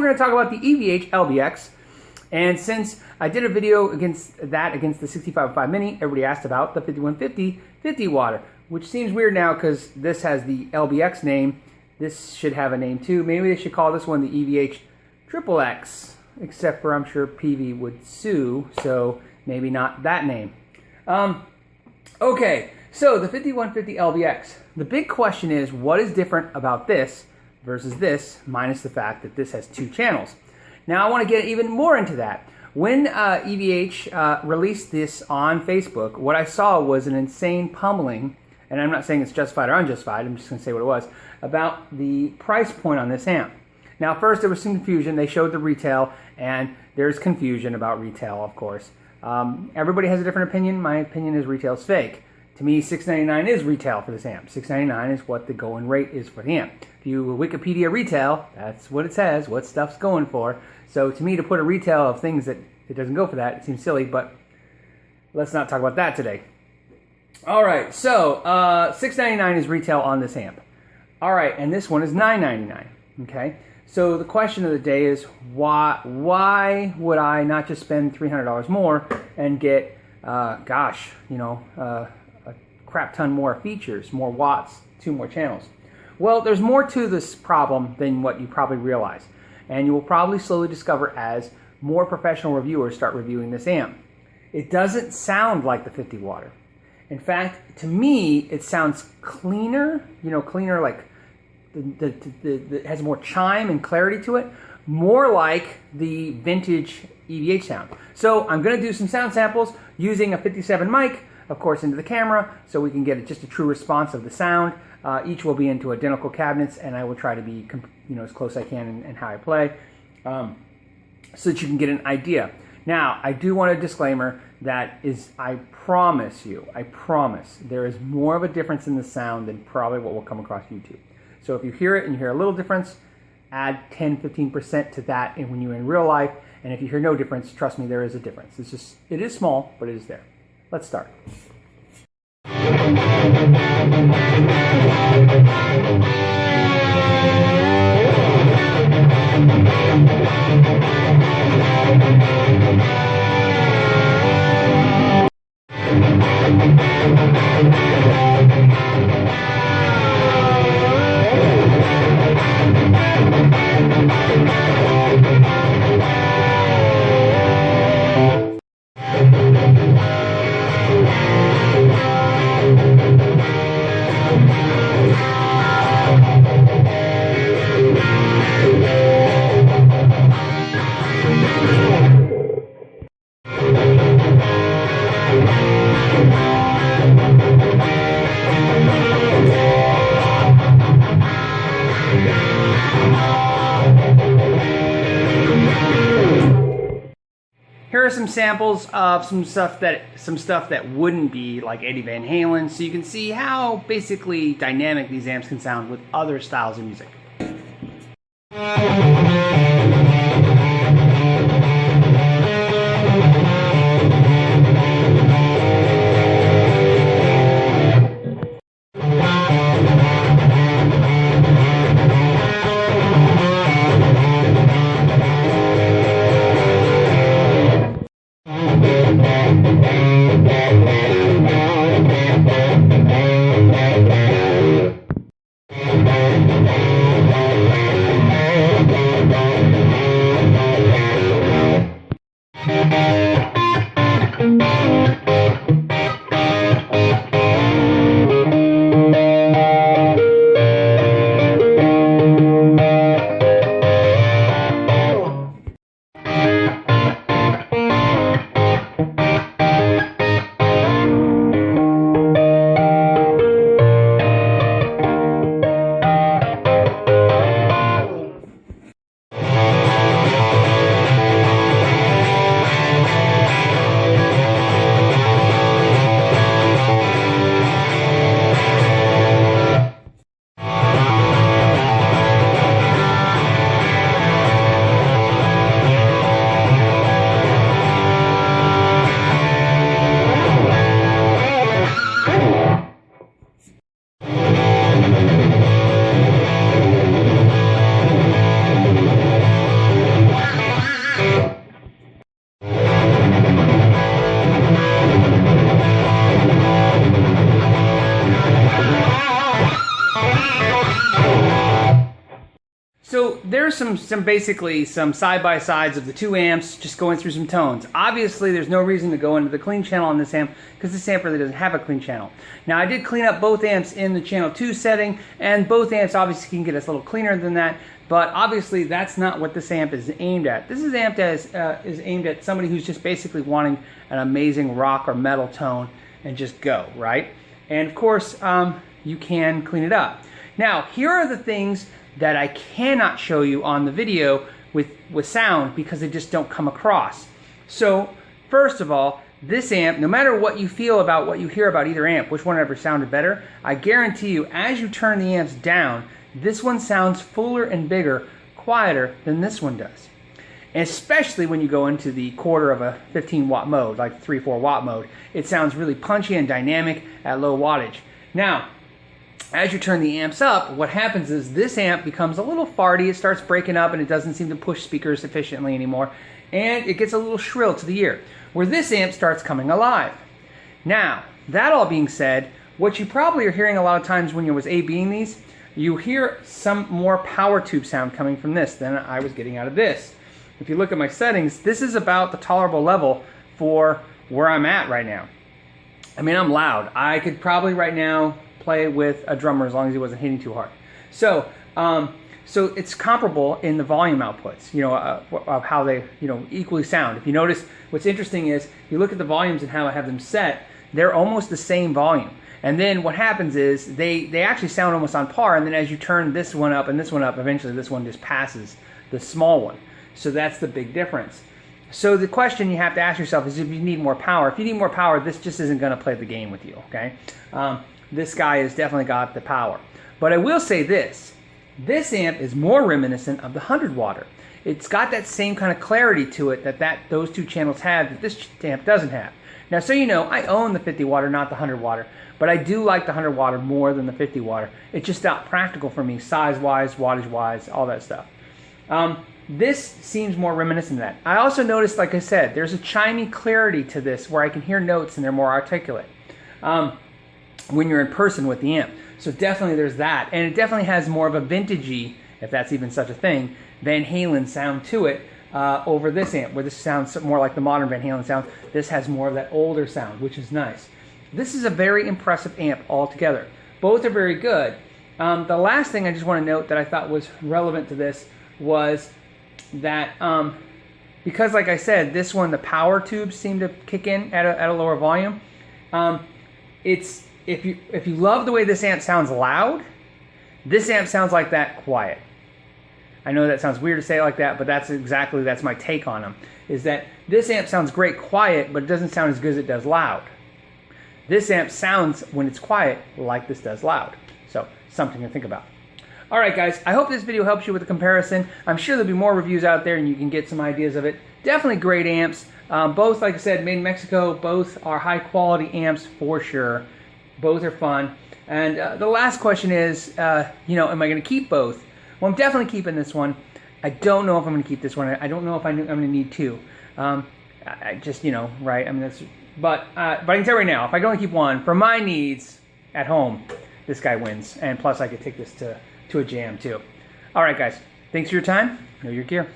We're going to talk about the EVH LBX, and since I did a video against the 6505 Mini, everybody asked about the 5150 50 watt, which seems weird now because this has the LBX name. This should have a name too. Maybe they should call this one the EVH XXX, except for I'm sure PV would sue, so maybe not that name. Okay, so the 5150 LBX. The big question is, what is different about this versus this, minus the fact that this has two channels? Now I want to get even more into that. When EVH released this on Facebook, what I saw was an insane pummeling, and I'm not saying it's justified or unjustified, I'm just going to say what it was, about the price point on this amp. Now first there was some confusion. They showed the retail, and there's confusion about retail, of course. Everybody has a different opinion. My opinion is retail's fake. To me, $699 is retail for this amp. $699 is what the going rate is for the amp. If you Wikipedia retail, that's what it says, what stuff's going for. So to me, to put a retail of things that it doesn't go for that, it seems silly, but let's not talk about that today. All right, so $699 is retail on this amp. All right, and this one is $999, okay? So the question of the day is, why would I not just spend $300 more and get, a crap ton more features, more watts, 2 more channels? Well, there's more to this problem than what you probably realize. And you will probably slowly discover as more professional reviewers start reviewing this amp. It doesn't sound like the 50 watt. In fact, to me, it sounds cleaner, cleaner like it has more chime and clarity to it, more like the vintage EVH sound. So I'm going to do some sound samples using a 57 mic, of course, into the camera, so we can get just a true response of the sound. Each will be into identical cabinets, and I will try to be as close as I can in how I play, so that you can get an idea. Now, I do want a disclaimer that is, I promise, there is more of a difference in the sound than probably what will come across YouTube. So if you hear it and you hear a little difference, add 10-15% to that and when you're in real life. And if you hear no difference, trust me, there is a difference. It is small, but it is there. Let's start. Here are some samples of some stuff that wouldn't be like Eddie Van Halen, so you can see how basically dynamic these amps can sound with other styles of music. basically some side-by-sides of the two amps, just going through some tones. Obviously, there's no reason to go into the clean channel on this amp because this amp really doesn't have a clean channel. Now, I did clean up both amps in the channel 2 setting, and both amps obviously can get us a little cleaner than that, but obviously that's not what this amp is aimed at. This is aimed at somebody who's just basically wanting an amazing rock or metal tone and just go, right? And of course, you can clean it up. Now, here are the things that I cannot show you on the video with sound because they just don't come across. So, first of all, this amp, no matter what you feel about what you hear about either amp, which one ever sounded better, I guarantee you, as you turn the amps down, this one sounds fuller and bigger, quieter than this one does. And especially when you go into the quarter of a 15 watt mode, like 3-4 watt mode, it sounds really punchy and dynamic at low wattage. Now, as you turn the amps up, what happens is this amp becomes a little farty, it starts breaking up and it doesn't seem to push speakers efficiently anymore, and it gets a little shrill to the ear, where this amp starts coming alive. Now, that all being said, what you probably are hearing a lot of times when you was A-Bing these, you hear some more power tube sound coming from this than I was getting out of this. If you look at my settings, this is about the tolerable level for where I'm at right now. I mean, I'm loud. I could probably right now play with a drummer as long as he wasn't hitting too hard. So, so it's comparable in the volume outputs, you know, of how they, you know, equally sound. If you notice, what's interesting is you look at the volumes and how I have them set, they're almost the same volume. And then what happens is they actually sound almost on par, and then as you turn this one up and this one up, eventually this one just passes the small one. So that's the big difference. So the question you have to ask yourself is if you need more power. If you need more power, this just isn't going to play the game with you, okay? This guy has definitely got the power. But I will say this. This amp is more reminiscent of the 100 watter. It's got that same kind of clarity to it that those two channels have that this amp doesn't have. Now, so you know, I own the 50 watter, not the 100 watter, but I do like the 100 watter more than the 50 watter. It's just not practical for me, size-wise, wattage-wise, all that stuff. This seems more reminiscent of that. I also noticed, like I said, there's a chimey clarity to this where I can hear notes and they're more articulate when you're in person with the amp. So definitely there's that. And it definitely has more of a vintagey, if that's even such a thing, Van Halen sound to it over this amp, where this sounds more like the modern Van Halen sound. This has more of that older sound, which is nice. This is a very impressive amp altogether. Both are very good. The last thing I just want to note that I thought was relevant to this was that because, like I said, this one, the power tubes seem to kick in at a lower volume. If you love the way this amp sounds loud, this amp sounds like that quiet. I know that sounds weird to say it like that, but that's my take on them. Is that this amp sounds great quiet, but it doesn't sound as good as it does loud. This amp sounds, when it's quiet, like this does loud. So, something to think about. Alright guys, I hope this video helps you with the comparison. I'm sure there'll be more reviews out there and you can get some ideas of it. Definitely great amps. Both, like I said, made in Mexico. Both are high quality amps for sure. Both are fun. And the last question is, you know, am I going to keep both? Well, I'm definitely keeping this one. I don't know if I'm going to keep this one. I don't know if I'm going to need two. I just, you know, right? I mean, but I can tell you right now, if I can only keep one, for my needs at home, this guy wins. And plus, I could take this to a jam too. All right, guys. Thanks for your time. Know your gear.